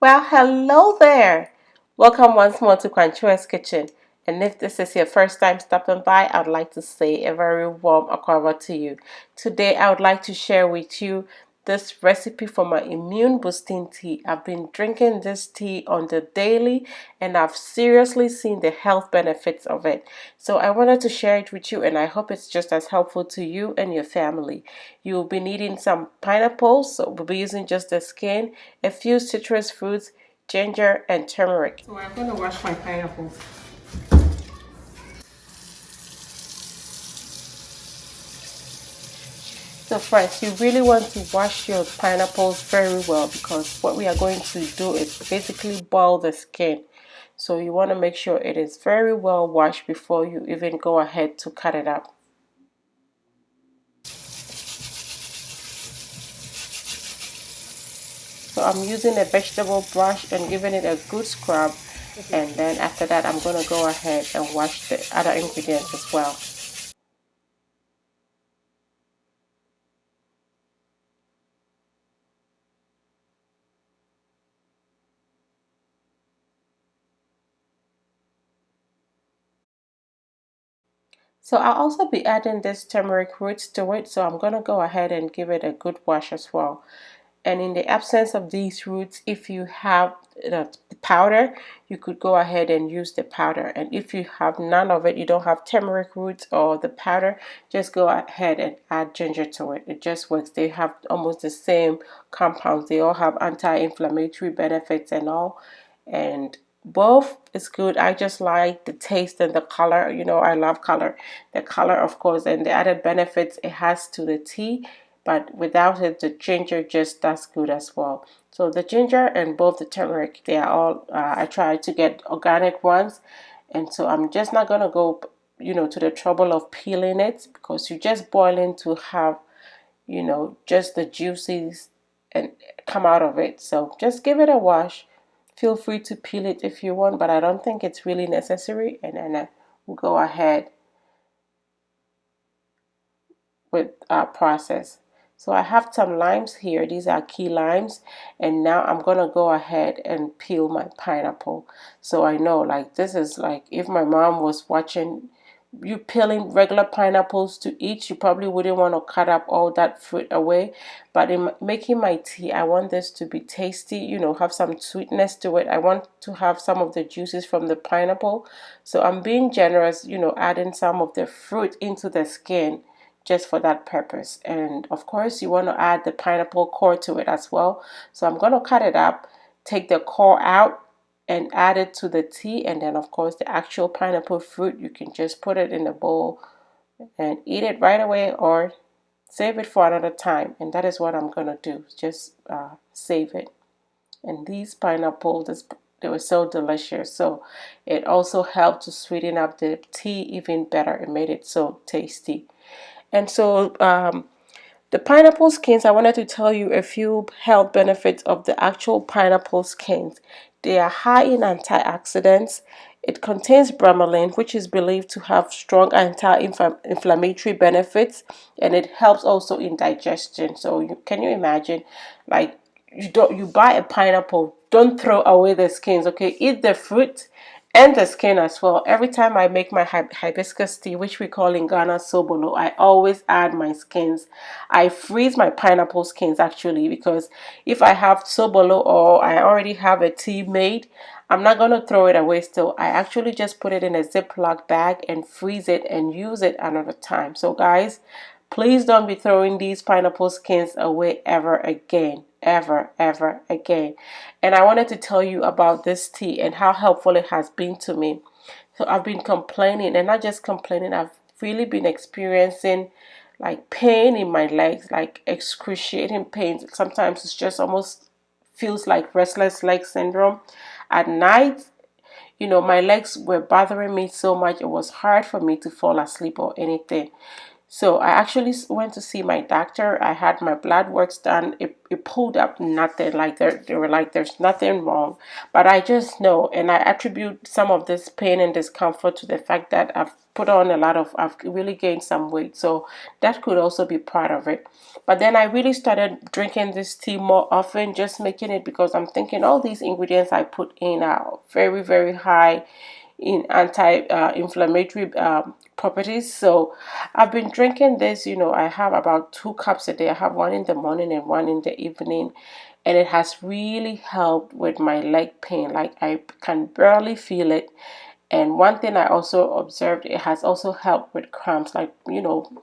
Well, hello there. Welcome once more to Quanchua's Kitchen. And if this is your first time stopping by, I'd like to say a very warm akwaaba to you. Today, I would like to share with you this recipe for my immune boosting tea. I've been drinking this tea on the daily and I've seriously seen the health benefits of it. So I wanted to share it with you and I hope it's just as helpful to you and your family. You'll be needing some pineapples, so we'll be using just the skin, a few citrus fruits, ginger, and turmeric. So I'm going to wash my pineapples. So friends, you really want to wash your pineapples very well because what we are going to do is basically boil the skin. So you want to make sure it is very well washed before you even go ahead to cut it up. So I'm using a vegetable brush and giving it a good scrub, and then after that I'm going to go ahead and wash the other ingredients as well. So I'll also be adding this turmeric roots to it, so I'm going to go ahead and give it a good wash as well. And in the absence of these roots, if you have the powder, you could go ahead and use the powder. And if you have none of it, you don't have turmeric roots or the powder, just go ahead and add ginger to it. It just works. They have almost the same compounds. They all have anti-inflammatory benefits and all. And both is good. I just like the taste and the color. You know, I love color. The color, of course, and the added benefits it has to the tea, but without it the ginger just does good as well. So the ginger and both the turmeric, they are all I try to get organic ones, and so I'm just not gonna go to the trouble of peeling it because you're just boiling to have just the juices and come out of it. So just give it a wash. Feel free to peel it if you want, but I don't think it's really necessary. And then we'll go ahead with our process. So I have some limes here. These are key limes. And now I'm going to go ahead and peel my pineapple. So I know, like, this is like if my mom was watching you peeling regular pineapples to eat, you probably wouldn't want to cut up all that fruit away. But in making my tea, I want this to be tasty, have some sweetness to it. I want to have some of the juices from the pineapple. So I'm being generous, adding some of the fruit into the skin just for that purpose. And of course, you want to add the pineapple core to it as well. So I'm going to cut it up, take the core out, and add it to the tea. And then, of course, the actual pineapple fruit, you can just put it in a bowl and eat it right away or save it for another time. And that is what I'm going to do, just save it. And these pineapples, they were so delicious. So it also helped to sweeten up the tea even better. It made it so tasty. And so the pineapple skins, I wanted to tell you a few health benefits of the actual pineapple skins. They are high in antioxidants. It contains bromelain, which is believed to have strong anti-inflammatory benefits, and it helps also in digestion. So can you imagine, like, you buy a pineapple, don't throw away the skins, okay? Eat the fruit and the skin as well. Every time I make my hibiscus tea, which we call in Ghana sobolo, I always add my skins. I freeze my pineapple skins actually, because if I have sobolo or I already have a tea made, I'm not going to throw it away still. I actually just put it in a Ziploc bag and freeze it and use it another time. So guys, please don't be throwing these pineapple skins away ever again. Ever again. And I wanted to tell you about this tea and how helpful it has been to me. So I've been complaining, and not just complaining, I've really been experiencing like pain in my legs, like excruciating pain. Sometimes it's just almost feels like restless leg syndrome. At night, my legs were bothering me so much, it was hard for me to fall asleep or anything. So I actually went to see my doctor. I had my blood works done. It pulled up nothing. Like they were like, there's nothing wrong. But I just know, and I attribute some of this pain and discomfort to the fact that I've really gained some weight. So that could also be part of it. But then I really started drinking this tea more often, just making it because I'm thinking all these ingredients I put in are very, very high in anti-inflammatory properties. So I've been drinking this. I have about 2 cups a day. I have one in the morning and one in the evening, and it has really helped with my leg pain. Like I can barely feel it. And one thing I also observed, it has also helped with cramps, like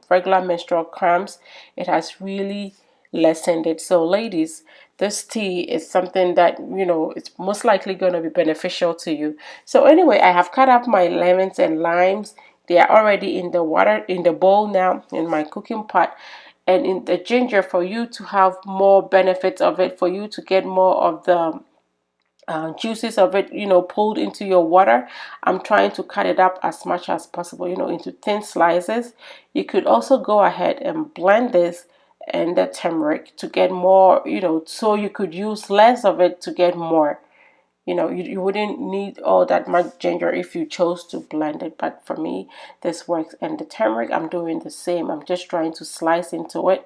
regular menstrual cramps. It has really lessened it. So ladies, this tea is something that it's most likely going to be beneficial to you. So anyway, I have cut up my lemons and limes. They are already in the water, in the bowl now, in my cooking pot. And in the ginger, for you to have more benefits of it, for you to get more of the juices of it, pulled into your water. I'm trying to cut it up as much as possible, into thin slices. You could also go ahead and blend this and the turmeric to get more, so you could use less of it to get more. You wouldn't need all that much ginger if you chose to blend it, but for me this works. And the turmeric, I'm doing the same. I'm just trying to slice into it.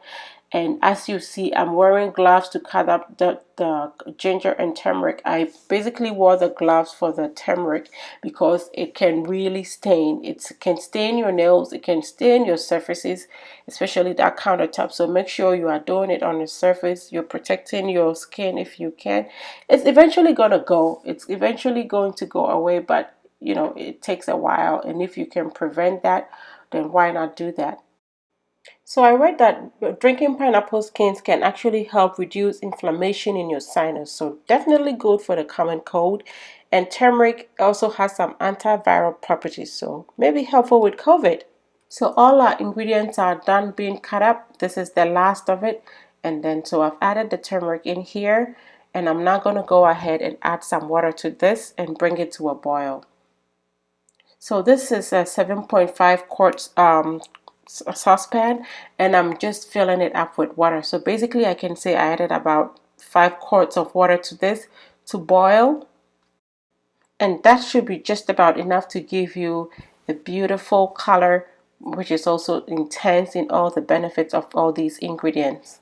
And as you see, I'm wearing gloves to cut up the ginger and turmeric. I basically wore the gloves for the turmeric because it can really stain. It can stain your nails. It can stain your surfaces, especially that countertop. So make sure you are doing it on the surface. You're protecting your skin if you can. It's eventually going to go. It's eventually going to go away, but it takes a while. And if you can prevent that, then why not do that? So I read that drinking pineapple skins can actually help reduce inflammation in your sinus. So definitely good for the common cold. And turmeric also has some antiviral properties, so maybe helpful with COVID. So all our ingredients are done being cut up. This is the last of it. And then so I've added the turmeric in here. And I'm now going to go ahead and add some water to this and bring it to a boil. So this is a 7.5 quarts saucepan, and I'm just filling it up with water. So basically I can say I added about 5 quarts of water to this to boil, and that should be just about enough to give you a beautiful color, which is also intense in all the benefits of all these ingredients.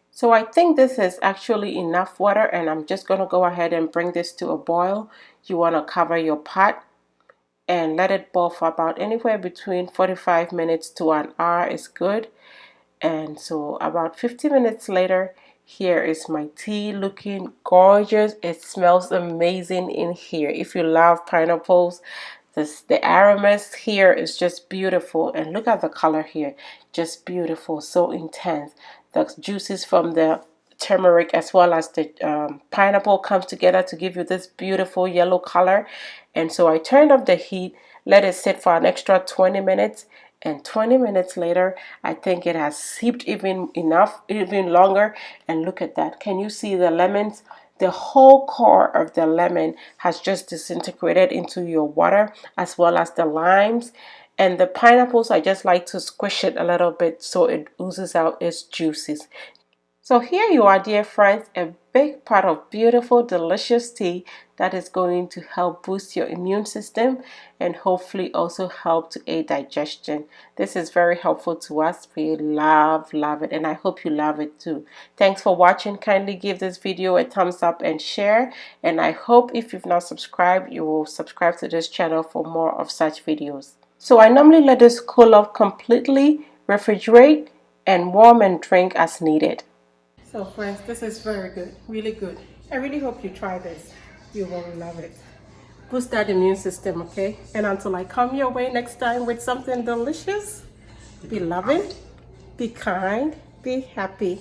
So I think this is actually enough water, and I'm just going to go ahead and bring this to a boil. You want to cover your pot and let it boil for about anywhere between 45 minutes to an hour is good. And so about 50 minutes later, here is my tea looking gorgeous. It smells amazing in here. If you love pineapples, the aromas here is just beautiful. And look at the color here, just beautiful, so intense. The juices from the turmeric as well as the pineapple comes together to give you this beautiful yellow color. And so I turned off the heat, let it sit for an extra 20 minutes, and 20 minutes later I think it has seeped even longer. And look at that. Can you see the lemons? The whole core of the lemon has just disintegrated into your water, as well as the limes. And the pineapples, I just like to squish it a little bit so it oozes out its juices. So here you are, dear friends, a big pot of beautiful, delicious tea that is going to help boost your immune system and hopefully also help to aid digestion. This is very helpful to us. We love it, and I hope you love it too. Thanks for watching. Kindly give this video a thumbs up and share. And I hope if you've not subscribed, you will subscribe to this channel for more of such videos. So I normally let this cool off completely, refrigerate, and warm and drink as needed. So friends, this is very good, really good. I really hope you try this. You will love it. Boost that immune system, okay? And until I come your way next time with something delicious, be loving, be kind, be happy.